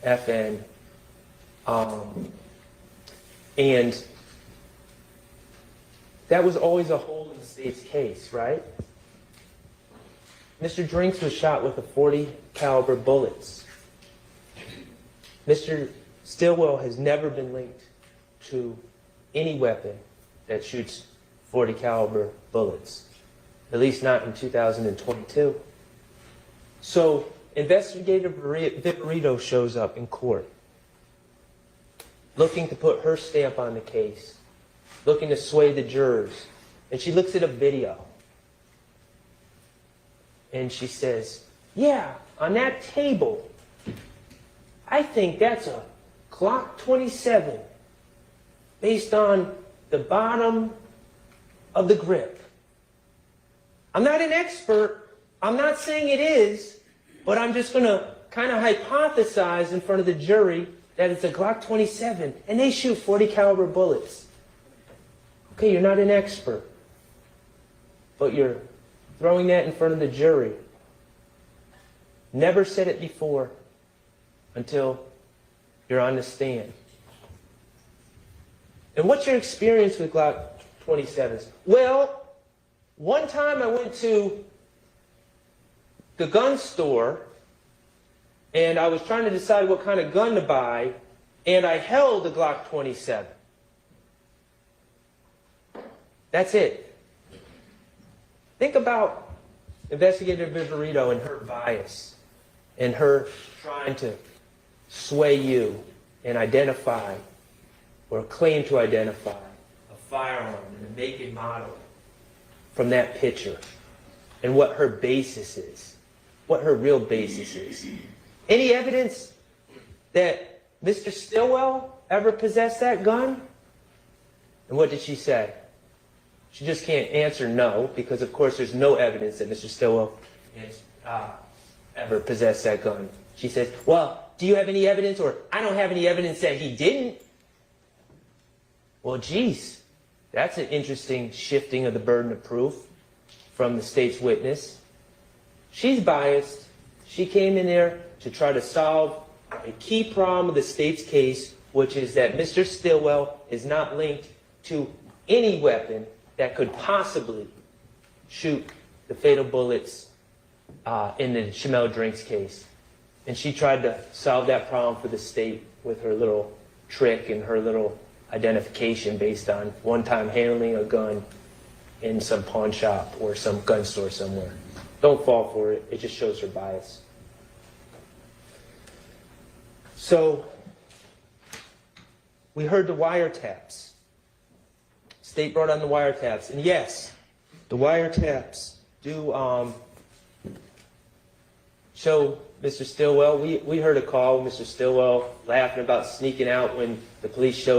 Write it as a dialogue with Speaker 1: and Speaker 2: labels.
Speaker 1: FN. And that was always a hole in the state's case, right? Mr. Drinks was shot with a .40 caliber bullets. Mr. Stillwell has never been linked to any weapon that shoots .40 caliber bullets, at least not in 2022. So Investigator Viverito shows up in court, looking to put her stamp on the case, looking to sway the jurors. And she looks at a video, and she says, yeah, on that table, I think that's a Glock 27 based on the bottom of the grip. I'm not an expert. I'm not saying it is, but I'm just going to kind of hypothesize in front of the jury that it's a Glock 27, and they shoot .40 caliber bullets. Okay, you're not an expert, but you're throwing that in front of the jury. Never said it before until you're on the stand. And what's your experience with Glock 27s? Well, one time I went to the gun store and I was trying to decide what kind of gun to buy, and I held a Glock 27. That's it. Think about Investigator Viverito and her bias and her trying to sway you and identify or claim to identify a firearm and a make and model from that picture and what her basis is, what her real basis is. Any evidence that Mr. Stillwell ever possessed that gun? And what did she say? She just can't answer no, because of course there's no evidence that Mr. Stillwell has ever possessed that gun. She says, well, do you have any evidence? Or I don't have any evidence that he didn't. Well, geez, that's an interesting shifting of the burden of proof from the state's witness. She's biased. She came in there to try to solve a key problem of the state's case, which is that Mr. Stillwell is not linked to any weapon that could possibly shoot the fatal bullets in the Shamel Drinks case. And she tried to solve that problem for the state with her little trick and her little identification based on one-time handling a gun in some pawn shop or some gun store somewhere. Don't fall for it. It just shows her bias. So we heard the wiretaps. State brought on the wiretaps. And yes, the wiretaps do show Mr. Stillwell. We heard a call with Mr. Stillwell laughing about sneaking out when the police showed up.